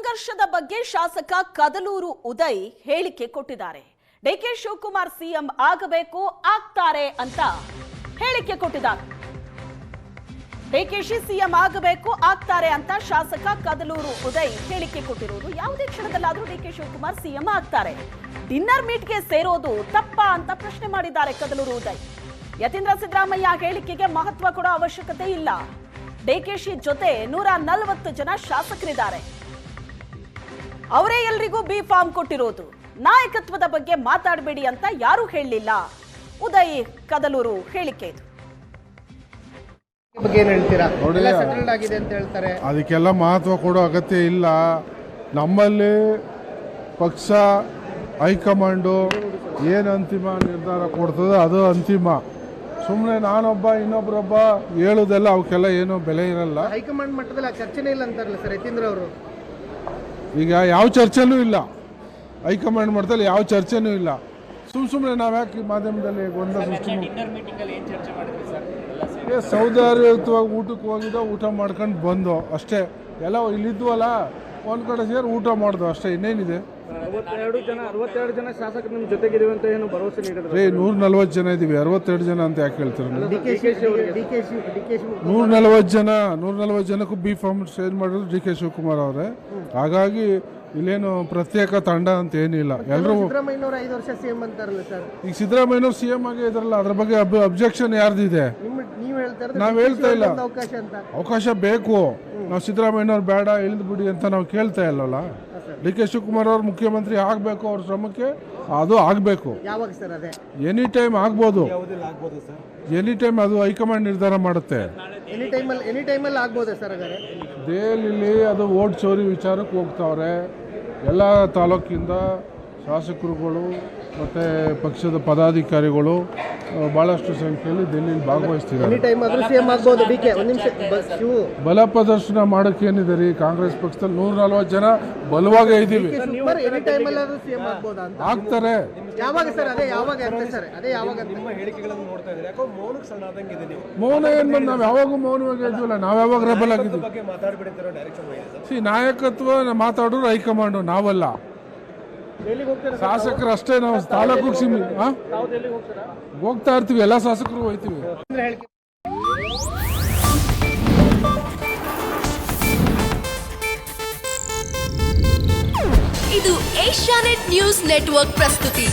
ಸಂಘರ್ಷದ ಬಗ್ಗೆ ಶಾಸಕ ಕದಲೂರು ಉದಯ್ ಹೇಳಿಕೆ ಕೊಟ್ಟಿದ್ದಾರೆ. ಡಿಕೆ ಶಿವಕುಮಾರ್ ಸಿಎಂ ಆಗಬೇಕು, ಆಗ್ತಾರೆ ಅಂತ ಹೇಳಿಕೆ ಕೊಟ್ಟಿದ್ದಾರೆ. ಡಿಕೆಶಿ ಸಿಎಂ ಆಗಬೇಕು, ಆಗ್ತಾರೆ ಅಂತ ಶಾಸಕ ಕದಲೂರು ಉದಯ್ ಹೇಳಿಕೆ ಕೊಟ್ಟಿರೋದು. ಯಾವುದೇ ಕ್ಷಣದಲ್ಲಾದರೂ ಡಿಕೆ ಶಿವಕುಮಾರ್ ಸಿಎಂ ಆಗ್ತಾರೆ. ಡಿನ್ನರ್ ಮೀಟ್ಗೆ ಸೇರೋದು ತಪ್ಪಾ ಅಂತ ಪ್ರಶ್ನೆ ಮಾಡಿದ್ದಾರೆ ಕದಲೂರು ಉದಯ್. ಯತೀಂದ್ರ ಸಿದ್ದರಾಮಯ್ಯ ಹೇಳಿಕೆಗೆ ಮಹತ್ವ ಕೊಡೋ ಅವಶ್ಯಕತೆ ಇಲ್ಲ. ಡಿಕೆಶಿ ಜೊತೆ 140 ಜನ ಶಾಸಕರಿದ್ದಾರೆ. ಅವರೇ ಎಲ್ರಿಗೂ ಬಿ ಫಾರ್ಮ್ ಕೊಟ್ಟಿರೋದು. ನಾಯಕತ್ವದ ಬಗ್ಗೆ ಮಾತಾಡಬೇಡಿ ಅಂತ ಯಾರು ಹೇಳಲಿಲ್ಲ. ಉದಯ್ ಕದಲೂರು ಹೇಳಿಕೆ ಇದು. ಅದಕ್ಕೆಲ್ಲ ಮಹತ್ವ ಕೊಡೋ ಅಗತ್ಯ ಇಲ್ಲ. ನಮ್ಮಲ್ಲಿ ಪಕ್ಷ ಹೈಕಮಾಂಡು ಏನು ಅಂತಿಮ ನಿರ್ಧಾರ ಕೊಡ್ತದೆ ಅದು ಅಂತಿಮ. ಸುಮ್ಮನೆ ನಾನೊಬ್ಬ ಇನ್ನೊಬ್ಬರೊಬ್ಬ ಹೇಳೋದೆಲ್ಲ ಅವಕ್ಕೆಲ್ಲ ಏನು ಬೆಲೆ ಇರಲ್ಲ. ಹೈಕಮಾಂಡ್ ಮಟ್ಟದಲ್ಲಿ ಚರ್ಚೆನೇ ಇಲ್ಲ ಅಂತಾರಲ್ಲ ಸರ್ ಯತೀಂದ್ರ ಅವರು. ಈಗ ಯಾವ ಚರ್ಚೆನೂ ಇಲ್ಲ, ಹೈಕಮಾಂಡ್ ಮಟ್ಟದಲ್ಲಿ ಯಾವ ಚರ್ಚೆನೂ ಇಲ್ಲ. ಸುಮ್ಮನೆ ನಾವ್ಯಾಕೆ ಮಾಧ್ಯಮದಲ್ಲಿ ಗೊಂದಲ ಸೃಷ್ಟಿ ಸೌಹಾರ್ದಯುತವಾಗಿ ಊಟಕ್ಕೆ ಹೋಗಿದ್ದೋ, ಊಟ ಮಾಡ್ಕೊಂಡು ಬಂದೋ ಅಷ್ಟೇ. ಎಲ್ಲ ಇಲ್ಲಿದ್ವಲ್ಲ ಒಂದು ಕಡೆ ಸೇರಿ ಊಟ ಮಾಡ್ದೋ ಅಷ್ಟೇ, ಇನ್ನೇನಿದೆ. 62 ಜನ ಶಾಸಕರು ನಿಮ್ಮ ಜೊತೆಗಿದ್ದೀವಿ ಅಂತ ಏನು ಭರವಸೆ ನೀಡಿದ್ರು? 140 ಜನ ಇದೀವಿ, 62 ಜನ ಅಂತ ಯಾಕೆ ಹೇಳ್ತಾರೆ? 140 ಜನಕ್ಕೂ ಬಿ ಫಾರ್ಮ್ ಚೇಂಜ್ ಮಾಡಿದ್ರು ಡಿಕೆ ಶಿವಕುಮಾರ್ ಅವರೇ. ಹಾಗಾಗಿ ಇಲ್ಲೇನು ಪ್ರತ್ಯೇಕ ತಂಡ ಅಂತ ಏನಿಲ್ಲ. ಎಲ್ಲರೂ ಸಿದ್ದರಾಮಯ್ಯನವರು 5 ವರ್ಷ ಸಿಎಂ ಅಂತಾರಲ್ಲ ಸರ್. ಈಗ ಸಿದ್ದರಾಮಯ್ಯನವರು ಸಿಎಂ ಆಗಿ ಇದ್ರಲ್ಲ, ಅದ್ರ ಬಗ್ಗೆ ಅಬ್ಜೆಕ್ಷನ್ ಯಾರ್ದಿದೆ? ನಾವು ಹೇಳ್ತಾ ಇಲ್ಲ. ಅವಕಾಶ ಬೇಕು. ನಾವು ಸಿದ್ದರಾಮಯ್ಯನವ್ರು ಬೇಡ ಇಳಿದು ಬಿಡಿ ಅಂತ ನಾವು ಕೇಳ್ತಾ ಇಲ್ಲಲ್ಲ. ಡಿ ಕೆ ಶಿವಕುಮಾರ್ ಅವರು ಮುಖ್ಯಮಂತ್ರಿ ಆಗಬೇಕು, ಅವ್ರ ಶ್ರಮಕ್ಕೆ ಅದು ಆಗಬೇಕು. ಎನಿ ಟೈಮ್ ಆಗ್ಬೋದು, ಎನಿ ಟೈಮ್ ಅದು ಹೈಕಮಾಂಡ್ ನಿರ್ಧಾರ ಮಾಡುತ್ತೆ. ದೆಹಲಿಯಲ್ಲಿ ಅದು ವೋಟ್ ಚೋರಿ ವಿಚಾರಕ್ಕೆ ಹೋಗ್ತಾವ್ರೆ. ಎಲ್ಲ ತಾಲೂಕಿಂದ ಶಾಸಕರುಗಳು ಮತ್ತು ಪಕ್ಷದ ಪದಾಧಿಕಾರಿಗಳು ಭಾಳಷ್ಟು ಸಂಖ್ಯೆಯಲ್ಲಿ ದೆಹಲಿಯಲ್ಲಿ ಭಾಗವಹಿಸ್ತಿದ್ದಾರೆ. ಬಲ ಪ್ರದರ್ಶನ ಮಾಡೋಕ್ಕೆ ಏನಿದೆ ರೀ? ಕಾಂಗ್ರೆಸ್ ಪಕ್ಷದಲ್ಲಿ 140 ಜನ ಬಲವಾಗೇ ಇದ್ದೀವಿ. ಆಗ್ತಾರೆ. ಮೌನ ಏನು ಬಂದು ನಾವು ಯಾವಾಗೂ ಮೌನವಾಗಿ ಇದ್ವಿಲ್ಲ. ನಾವು ಯಾವಾಗ ರೆಬಲ್ ಆಗಿದ್ದೀವಿ? ನಾಯಕತ್ವ ಮಾತಾಡೋರು ಹೈಕಮಾಂಡು, ನಾವಲ್ಲ. ಶಾಸಕರು ಅಷ್ಟೇ. ನಾವು ತಾಲೂಕು ಹೋಗ್ತಾ ಇರ್ತೀವಿ, ಎಲ್ಲ ಶಾಸಕರು ಹೋಗ್ತೀವಿ. ಇದು ಏಷ್ಯಾನೆಟ್ ನ್ಯೂಸ್ ನೆಟ್ವರ್ಕ್ ಪ್ರಸ್ತುತಿ.